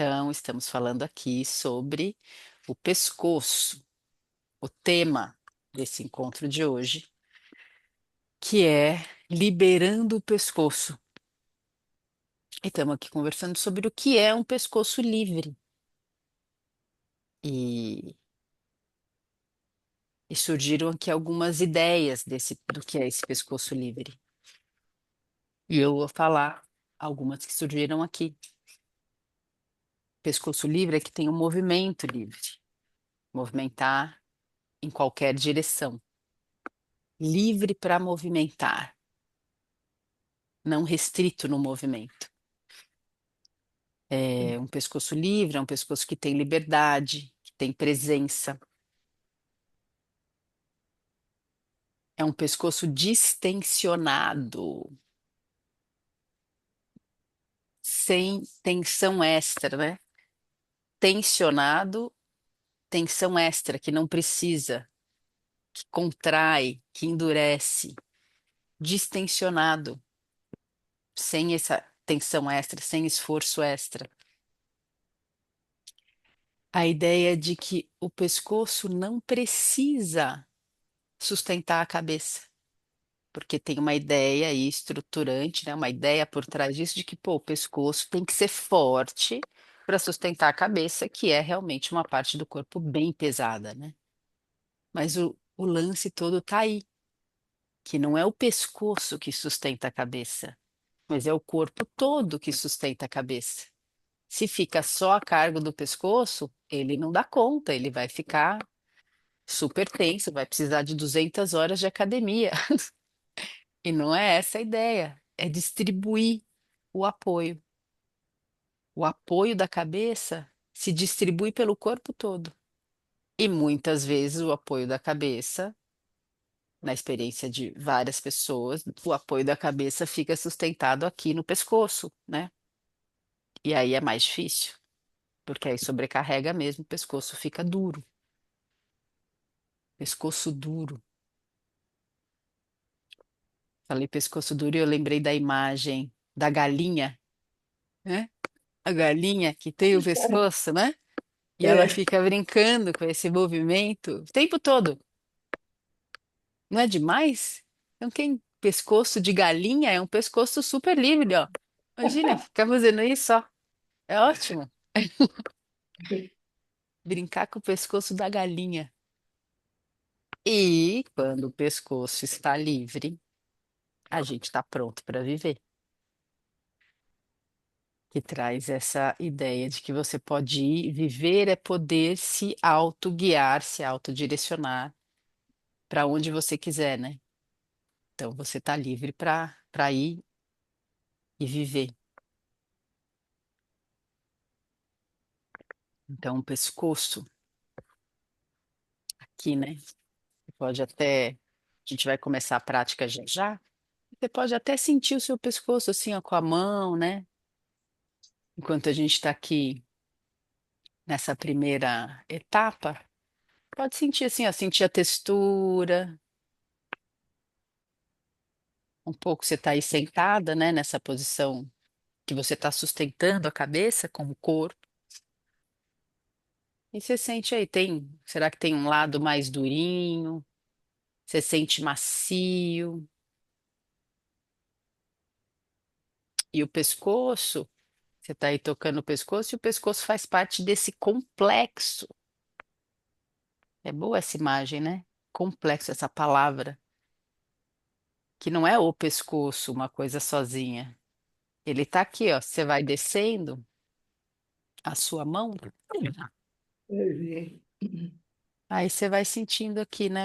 Então, estamos falando aqui sobre o pescoço, o tema desse encontro de hoje, que é liberando o pescoço. E estamos aqui conversando sobre o que é um pescoço livre. E, e surgiram aqui algumas ideias do que é esse pescoço livre. E eu vou falar algumas que surgiram aqui. Pescoço livre é que tem um movimento livre, movimentar em qualquer direção, livre para movimentar, não restrito no movimento. É um pescoço livre, é um pescoço que tem liberdade, que tem presença. É um pescoço distensionado, sem tensão extra, né? Tensionado, tensão extra, que não precisa, que contrai, que endurece. Distensionado, sem essa tensão extra, sem esforço extra. A ideia de que o pescoço não precisa sustentar a cabeça, porque tem uma ideia aí estruturante, né? Uma ideia por trás disso de que, pô, o pescoço tem que ser forte para sustentar a cabeça, que é realmente uma parte do corpo bem pesada, né? Mas o lance todo tá aí, que não é o pescoço que sustenta a cabeça, mas é o corpo todo que sustenta a cabeça. Se fica só a cargo do pescoço, ele não dá conta, ele vai ficar super tenso, vai precisar de 200 horas de academia. E não é essa a ideia, é distribuir o apoio. O apoio da cabeça se distribui pelo corpo todo. E muitas vezes o apoio da cabeça, na experiência de várias pessoas, o apoio da cabeça fica sustentado aqui no pescoço, né? E aí é mais difícil, porque aí sobrecarrega mesmo, o pescoço fica duro. Pescoço duro. Falei pescoço duro e eu lembrei da imagem da galinha, né? A galinha que tem o pescoço, né? E ela É, fica brincando com esse movimento o tempo todo. Não é demais? Então, quem pescoço de galinha é um pescoço super livre, ó. Imagina, ficar fazendo isso, ó. É ótimo. Brincar com o pescoço da galinha. E quando o pescoço está livre, a gente está pronto para viver. Que traz essa ideia de que você pode ir, viver é poder se autoguiar, se autodirecionar para onde você quiser, né? Então você está livre para ir e viver. Então, o pescoço aqui, né? Você pode até. A gente vai começar a prática já já. Você pode até sentir o seu pescoço assim, ó, com a mão, né? Enquanto a gente está aqui nessa primeira etapa, pode sentir assim, ó, sentir a textura. Um pouco você está aí sentada, né? Nessa posição que você está sustentando a cabeça com o corpo. E você sente aí, será que tem um lado mais durinho? Você sente macio? E o pescoço, você está aí tocando o pescoço, e o pescoço faz parte desse complexo. É boa essa imagem, né? Complexo, essa palavra, que não é o pescoço, uma coisa sozinha. Ele está aqui, ó. Você vai descendo a sua mão, é, aí você vai sentindo aqui, né?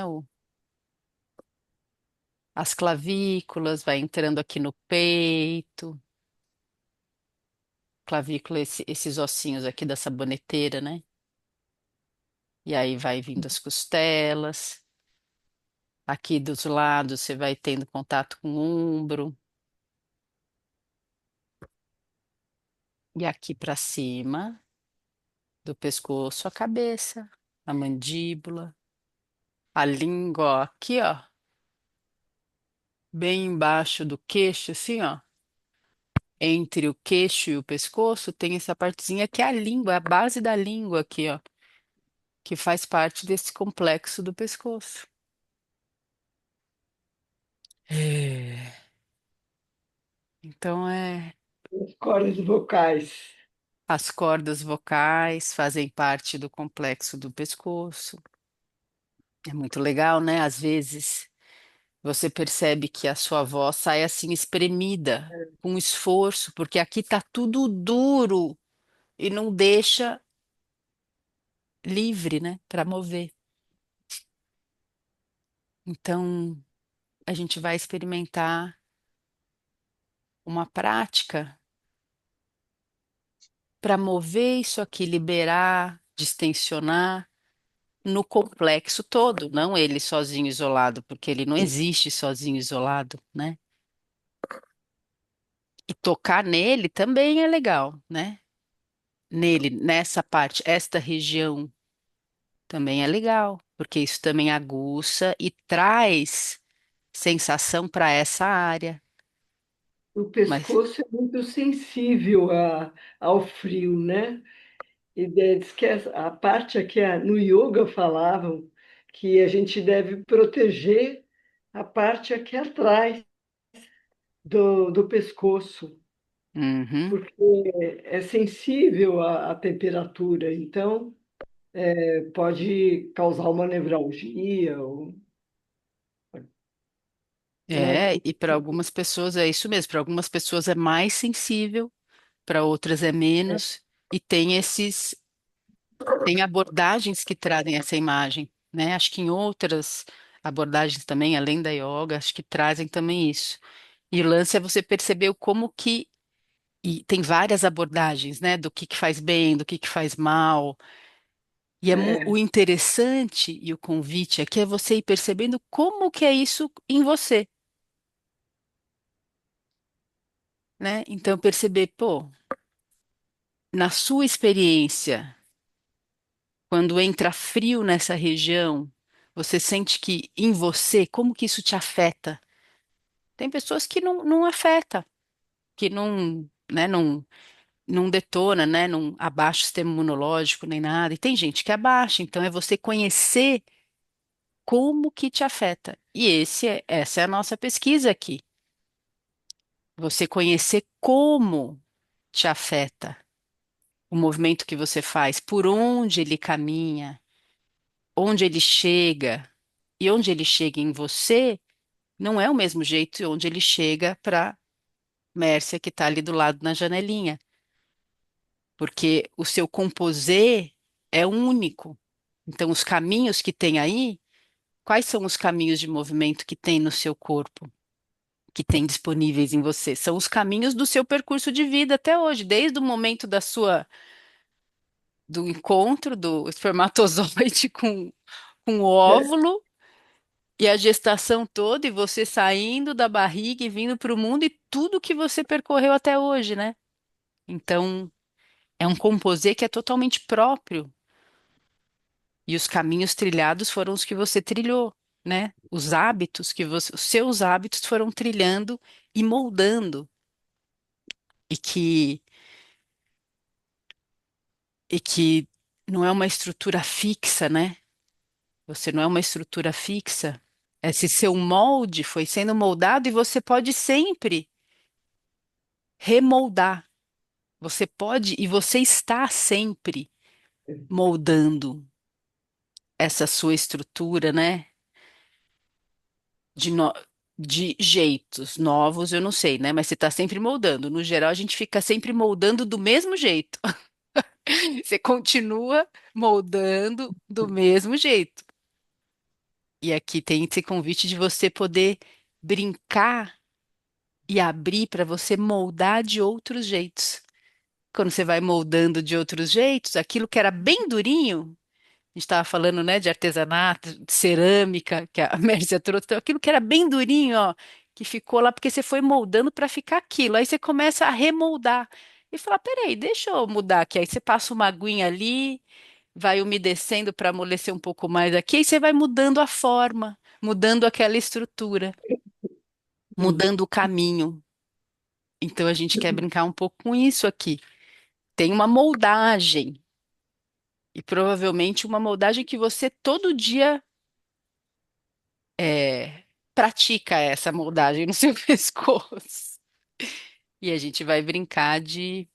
As clavículas, vai entrando aqui no peito, clavícula, esses ossinhos aqui da saboneteira, né? E aí vai vindo as costelas. Aqui dos lados você vai tendo contato com o ombro. E aqui para cima do pescoço, a cabeça, a mandíbula, a língua, ó, aqui, ó, bem embaixo do queixo, assim, ó. entre o queixo e o pescoço, tem essa partezinha que é a língua, a base da língua aqui, ó, que faz parte desse complexo do pescoço. É. Então, As cordas vocais. as cordas vocais fazem parte do complexo do pescoço. É muito legal, né? Às vezes você percebe que a sua voz sai assim espremida, com esforço, porque aqui tá tudo duro e não deixa livre, né, para mover. Então, a gente vai experimentar uma prática para mover isso aqui, liberar, distensionar no complexo todo, não ele sozinho isolado, porque ele não existe sozinho isolado, né? E tocar nele também é legal, né? Nele, nessa parte, esta região também é legal, porque isso também aguça e traz sensação para essa área. O Mas, pescoço é muito sensível ao frio, né? E diz que a parte aqui no yoga falavam que a gente deve proteger a parte aqui atrás do pescoço, uhum, porque é sensível à temperatura, então pode causar uma nevralgia, né? e para algumas pessoas é isso mesmo, para algumas pessoas é mais sensível, para outras é menos, e tem abordagens que trazem essa imagem, né? Acho que em outras abordagens também, além da yoga, acho que trazem também isso. E o lance é você perceber o como que, e tem várias abordagens, né? Do que faz bem, do que faz mal. E o É, interessante e o convite aqui é você ir percebendo como que é isso em você, né? Então perceber, pô, na sua experiência, quando entra frio nessa região, você sente que em você, como que isso te afeta? Tem pessoas que não afeta, que não, né, não detona, né, não abaixa o sistema imunológico nem nada. E tem gente que abaixa, então é você conhecer como que te afeta. E essa é a nossa pesquisa aqui. Você conhecer como te afeta o movimento que você faz, por onde ele caminha, onde ele chega, e onde ele chega em você, não é o mesmo jeito onde ele chega para Mércia, que está ali do lado na janelinha, porque o seu composê é único. Então, os caminhos que tem aí, quais são os caminhos de movimento que tem no seu corpo, que tem disponíveis em você? São os caminhos do seu percurso de vida até hoje, desde o momento do encontro do espermatozoide com o é, óvulo e a gestação toda, e você saindo da barriga e vindo para o mundo e tudo que você percorreu até hoje, né? Então, é um composê que é totalmente próprio. E os caminhos trilhados foram os que você trilhou, né? Os hábitos os seus hábitos foram trilhando e moldando. E que não é uma estrutura fixa, né? Você não é uma estrutura fixa. Esse seu molde foi sendo moldado e você pode sempre remoldar. Você pode e você está sempre moldando essa sua estrutura, né? De, no- de jeitos novos, eu não sei, né? Mas você está sempre moldando. No geral, a gente fica sempre moldando do mesmo jeito. Você continua moldando do mesmo jeito. E aqui tem esse convite de você poder brincar e abrir para você moldar de outros jeitos. Quando você vai moldando de outros jeitos, aquilo que era bem durinho, a gente estava falando, né, de artesanato, de cerâmica, que a Mércia trouxe, então, aquilo que era bem durinho, ó, que ficou lá porque você foi moldando para ficar aquilo. Aí você começa a remoldar e fala, peraí, deixa eu mudar aqui. Aí você passa uma aguinha ali, vai umedecendo para amolecer um pouco mais aqui, aí você vai mudando a forma, mudando aquela estrutura, sim. mudando o caminho. Então a gente quer brincar um pouco com isso aqui. Tem uma moldagem, e provavelmente uma moldagem que você todo dia pratica essa moldagem no seu pescoço. E a gente vai brincar de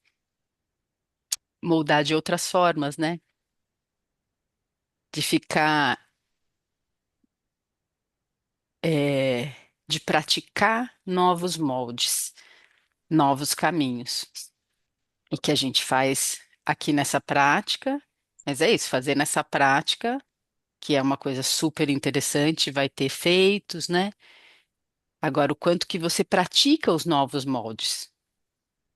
moldar de outras formas, né? De ficar, é, de praticar novos moldes, novos caminhos. E que a gente faz aqui nessa prática, mas é isso, fazer nessa prática, que é uma coisa super interessante, vai ter efeitos, né? Agora, o quanto que você pratica os novos moldes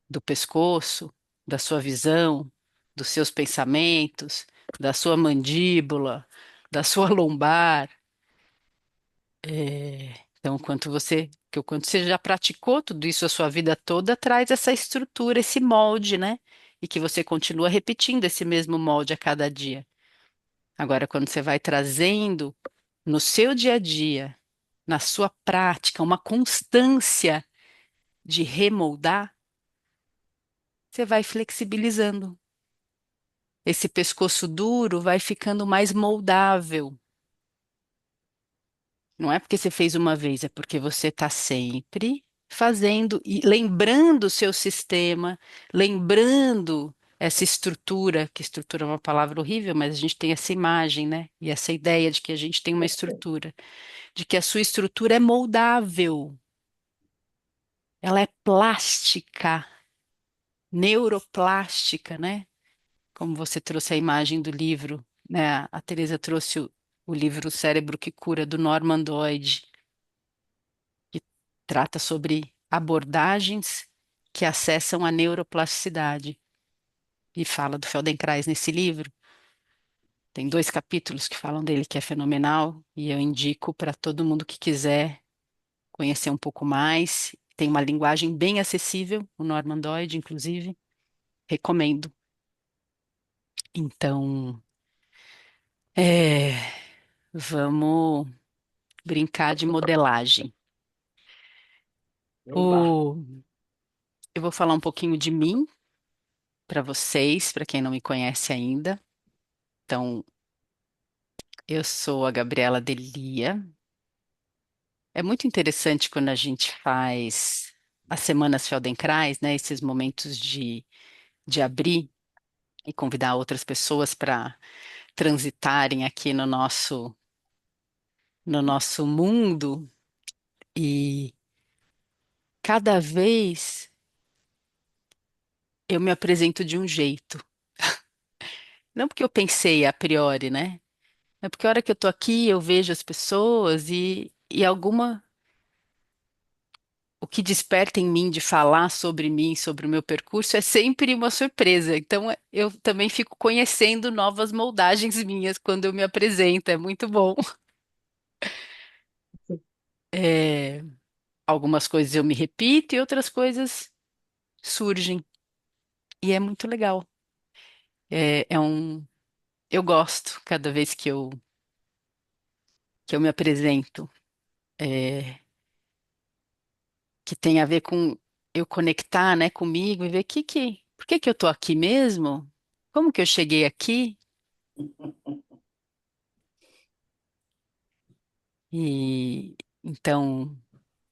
do pescoço, da sua visão, dos seus pensamentos, da sua mandíbula, da sua lombar. Então, o quanto você já praticou tudo isso a sua vida toda, traz essa estrutura, esse molde, né? E que você continua repetindo esse mesmo molde a cada dia. Agora, quando você vai trazendo no seu dia a dia, na sua prática, uma constância de remoldar, você vai flexibilizando. Esse pescoço duro vai ficando mais moldável. Não é porque você fez uma vez, é porque você está sempre fazendo e lembrando o seu sistema, lembrando essa estrutura, que estrutura é uma palavra horrível, mas a gente tem essa imagem, né? E essa ideia de que a gente tem uma estrutura, de que a sua estrutura é moldável, ela é plástica, neuroplástica, né? Como você trouxe a imagem do livro, né? A Teresa trouxe o livro O Cérebro que Cura, do Norman Doidge, que trata sobre abordagens que acessam a neuroplasticidade. E fala do Feldenkrais nesse livro. Tem 2 capítulos que falam dele, que é fenomenal, e eu indico para todo mundo que quiser conhecer um pouco mais. Tem uma linguagem bem acessível, o Norman Doidge, inclusive. Recomendo. Então, é, vamos brincar de modelagem. Oba, O, eu vou falar um pouquinho de mim para vocês, para quem não me conhece ainda. Então, eu sou a Gabriela Delia. É muito interessante quando a gente faz as semanas Feldenkrais, né? Esses momentos de abrir e convidar outras pessoas para transitarem aqui no nosso mundo. E cada vez eu me apresento de um jeito. Não porque eu pensei a priori, né? É porque a hora que eu tô aqui, eu vejo as pessoas e o que desperta em mim de falar sobre mim, sobre o meu percurso, é sempre uma surpresa. Então, eu também fico conhecendo novas moldagens minhas quando eu me apresento. É muito bom. É, algumas coisas eu me repito e outras coisas surgem. E é muito legal. Eu gosto cada vez que eu me apresento. É, que tem a ver com eu conectar, né, comigo e ver por que que eu tô aqui mesmo? Como que eu cheguei aqui? E então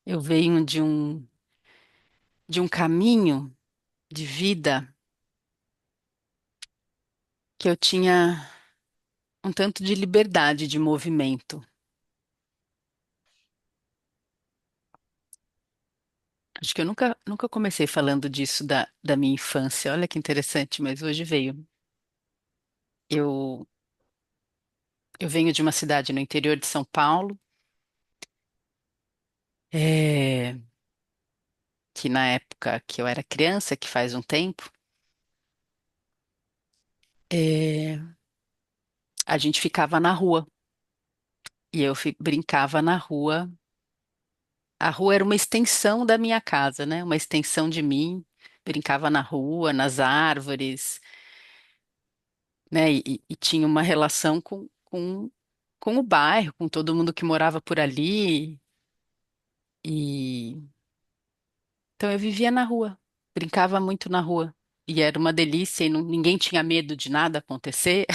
eu venho de um caminho de vida que eu tinha um tanto de liberdade de movimento. Acho que eu nunca comecei falando disso da minha infância. Olha que interessante, mas hoje veio. Eu, eu venho de uma cidade no interior de São Paulo, é, que na época que eu era criança, que faz um tempo, é, a gente ficava na rua e eu brincava na rua. A rua era uma extensão da minha casa, né? Uma extensão de mim. Brincava na rua, nas árvores, né? E tinha uma relação com o bairro, com todo mundo que morava por ali. E Então eu vivia na rua, brincava muito na rua. E era uma delícia e ninguém tinha medo de nada acontecer.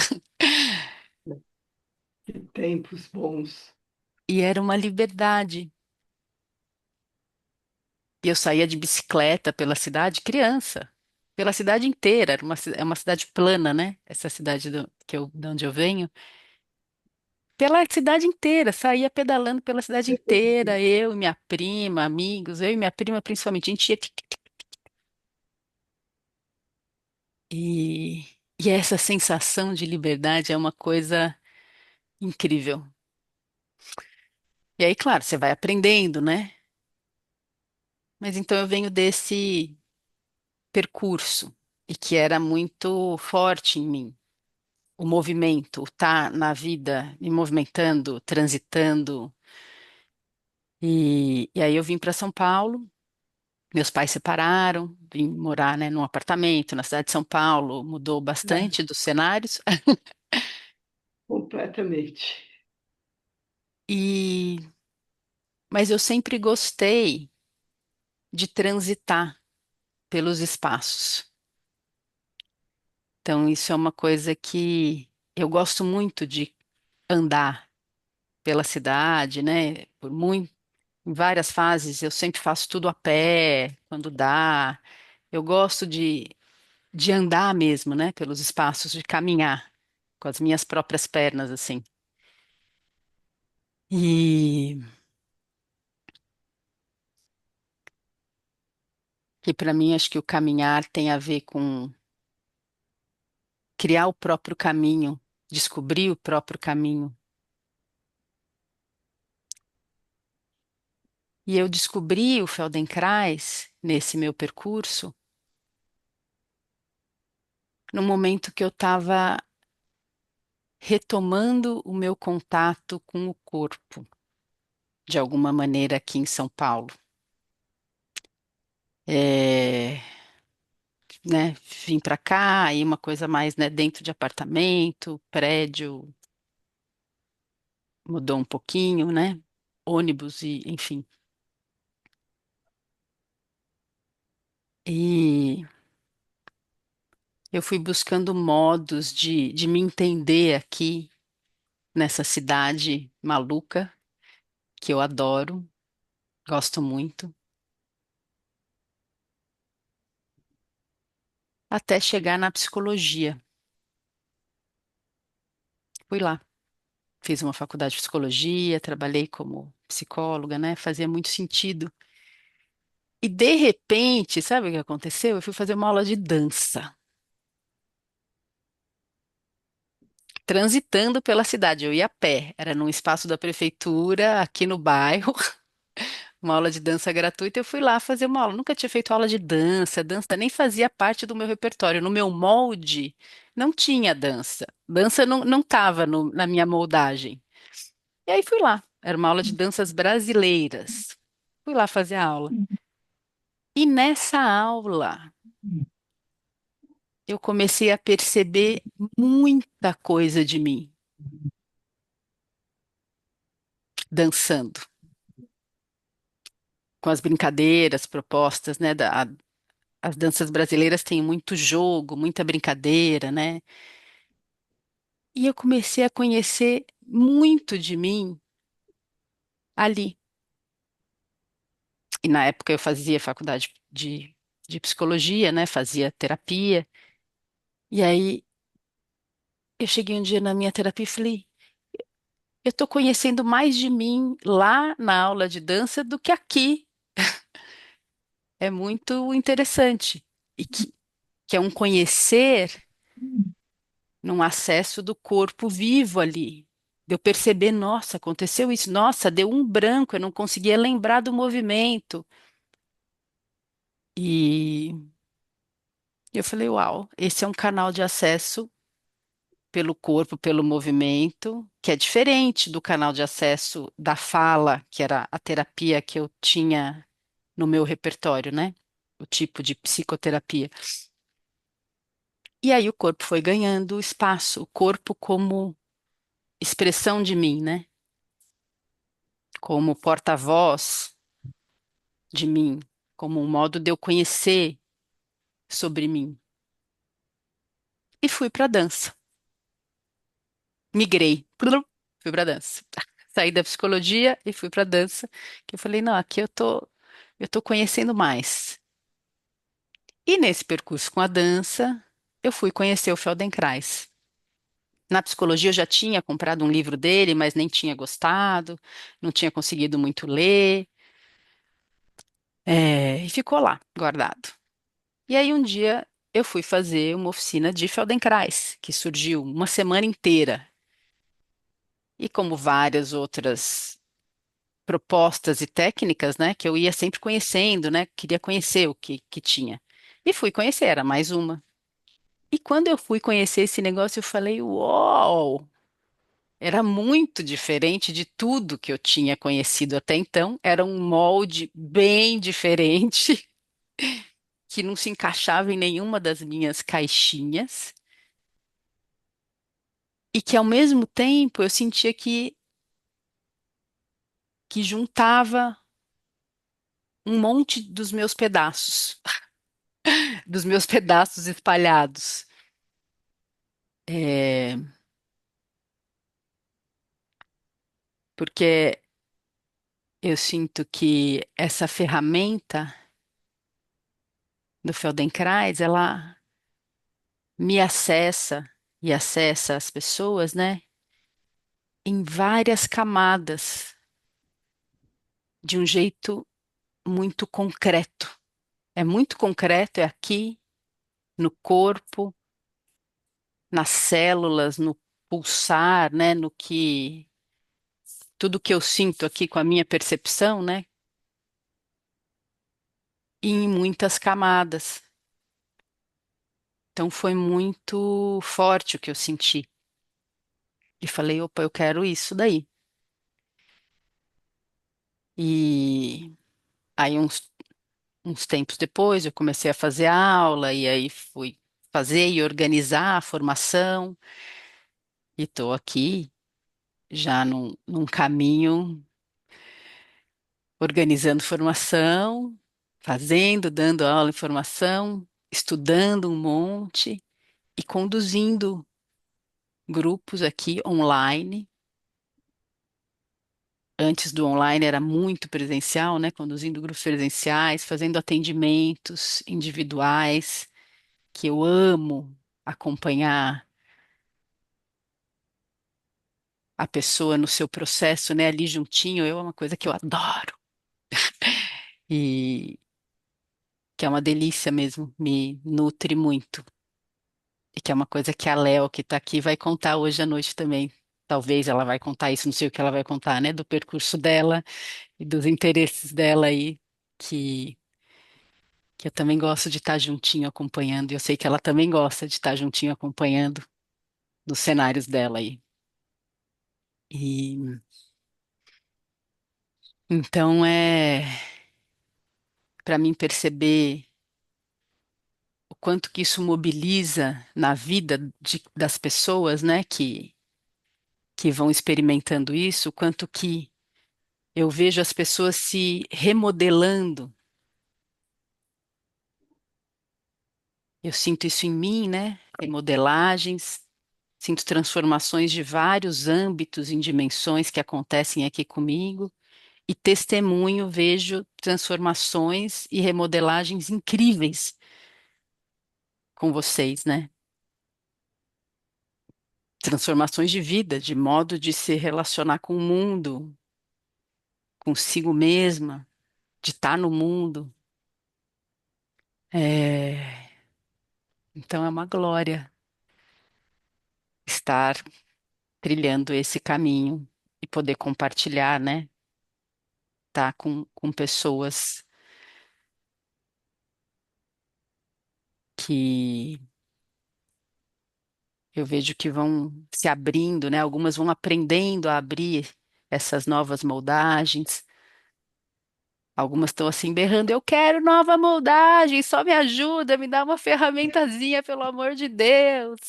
Que tempos bons. E era uma liberdade. E eu saía de bicicleta pela cidade, criança, pela cidade inteira. Era é uma cidade plana, né? Essa cidade de onde eu venho. Pela cidade inteira, saía pedalando pela cidade inteira, eu e minha prima, amigos, eu e minha prima principalmente, a gente ia. E, e essa sensação de liberdade é uma coisa incrível. E aí, claro, você vai aprendendo, né? Mas então eu venho desse percurso e que era muito forte em mim. O movimento, o estar na vida, me movimentando, transitando. E aí eu vim para São Paulo. Meus pais separaram, vim morar, né, num apartamento na cidade de São Paulo, mudou Ah, bastante dos cenários. completamente. E mas eu sempre gostei de transitar pelos espaços. Então isso é uma coisa que eu gosto muito de andar pela cidade, né? Por muito, em várias fases eu sempre faço tudo a pé, quando dá. Eu gosto de andar mesmo, né? Pelos espaços, de caminhar com as minhas próprias pernas, assim. E que para mim acho que o caminhar tem a ver com criar o próprio caminho, descobrir o próprio caminho. E eu descobri o Feldenkrais nesse meu percurso no momento que eu estava retomando o meu contato com o corpo, de alguma maneira aqui em São Paulo. É, né, vim para cá, aí uma coisa mais, né, dentro de apartamento, prédio, mudou um pouquinho, né? Ônibus e enfim. E eu fui buscando modos de me entender aqui nessa cidade maluca que eu adoro, gosto muito, até chegar na psicologia. Fui lá, fiz uma faculdade de psicologia, trabalhei como psicóloga, né? Fazia muito sentido. E de repente, sabe o que aconteceu? Eu fui fazer uma aula de dança, transitando pela cidade. Eu ia a pé, era num espaço da prefeitura, aqui no bairro, uma aula de dança gratuita. Eu fui lá fazer uma aula. Nunca tinha feito aula de dança, dança nem fazia parte do meu repertório. No meu molde, não tinha dança. Dança não estava na minha moldagem. E aí fui lá. Era uma aula de danças brasileiras. Fui lá fazer a aula. E nessa aula, eu comecei a perceber muita coisa de mim dançando, com as brincadeiras propostas, né? As danças brasileiras têm muito jogo, muita brincadeira, né? E eu comecei a conhecer muito de mim ali. E na época eu fazia faculdade de psicologia, né? Fazia terapia. E aí eu cheguei um dia na minha terapia e falei, eu estou conhecendo mais de mim lá na aula de dança do que aqui. É muito interessante. E que é um conhecer num acesso do corpo vivo ali. De eu perceber, nossa, aconteceu isso, nossa, deu um branco, eu não conseguia lembrar do movimento. E eu falei, uau, esse é um canal de acesso pelo corpo, pelo movimento, que é diferente do canal de acesso da fala, que era a terapia que eu tinha no meu repertório, né? O tipo de psicoterapia. E aí o corpo foi ganhando espaço, o corpo como expressão de mim, né? Como porta-voz de mim. como um modo de eu conhecer sobre mim. E fui para dança. Migrei. Plum, fui para dança. Saí da psicologia e fui para dança, que eu falei, não, aqui eu tô conhecendo mais. E nesse percurso com a dança, eu fui conhecer o Feldenkrais. Na psicologia eu já tinha comprado um livro dele, mas nem tinha gostado, não tinha conseguido muito ler, e ficou lá, guardado. E aí um dia eu fui fazer uma oficina de Feldenkrais, que surgiu uma semana inteira. E como várias outras propostas e técnicas, né, que eu ia sempre conhecendo, né, queria conhecer o que tinha. E fui conhecer, era mais uma. E quando eu fui conhecer esse negócio, eu falei, uau! Era muito diferente de tudo que eu tinha conhecido até então. Era um molde bem diferente, que não se encaixava em nenhuma das minhas caixinhas, e que ao mesmo tempo eu sentia que juntava um monte dos meus pedaços, dos meus pedaços espalhados. É, porque eu sinto que essa ferramenta do Feldenkrais, ela me acessa e acessa as pessoas, né, em várias camadas, de um jeito muito concreto. É muito concreto, é aqui, no corpo, nas células, no pulsar, né, no que tudo que eu sinto aqui com a minha percepção, né, e em muitas camadas. Então foi muito forte o que eu senti. E falei, opa, eu quero isso daí. E aí uns tempos depois eu comecei a fazer aula e aí fui fazer e organizar a formação e estou aqui já num caminho organizando formação, fazendo, dando aula em formação, estudando um monte e conduzindo grupos aqui online. Antes do online era muito presencial, né? Conduzindo grupos presenciais, fazendo atendimentos individuais, que eu amo acompanhar a pessoa no seu processo, né? Ali juntinho, é uma coisa que eu adoro e que é uma delícia mesmo, me nutre muito. E que é uma coisa que a Léo, que está aqui, vai contar hoje à noite também. Talvez ela vai contar isso, não sei o que ela vai contar, né? Do percurso dela e dos interesses dela aí, que eu também gosto de estar juntinho acompanhando, e eu sei que ela também gosta de estar juntinho acompanhando nos cenários dela aí. E então para mim perceber o quanto que isso mobiliza na vida das pessoas, né, que vão experimentando isso, o quanto que eu vejo as pessoas se remodelando. Eu sinto isso em mim, né? Remodelagens, sinto transformações de vários âmbitos em dimensões que acontecem aqui comigo. E testemunho, vejo transformações e remodelagens incríveis com vocês, né? Transformações de vida, de modo de se relacionar com o mundo, consigo mesma, de estar no mundo. É, então é uma glória estar trilhando esse caminho e poder compartilhar, né? Tá com pessoas que eu vejo que vão se abrindo, né? Algumas vão aprendendo a abrir essas novas moldagens. Algumas estão assim berrando, eu quero nova moldagem, só me ajuda, me dá uma ferramentazinha, pelo amor de Deus.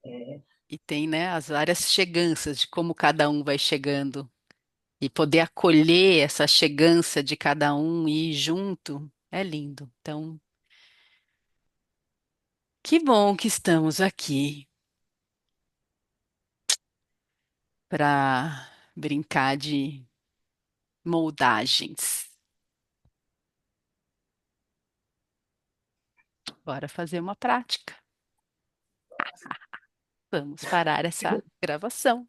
É, E tem, né, as várias cheganças de como cada um vai chegando E poder acolher essa chegança de cada um e ir junto é lindo. Então, que bom que estamos aqui para brincar de moldagens. Bora fazer uma prática. Vamos parar essa gravação.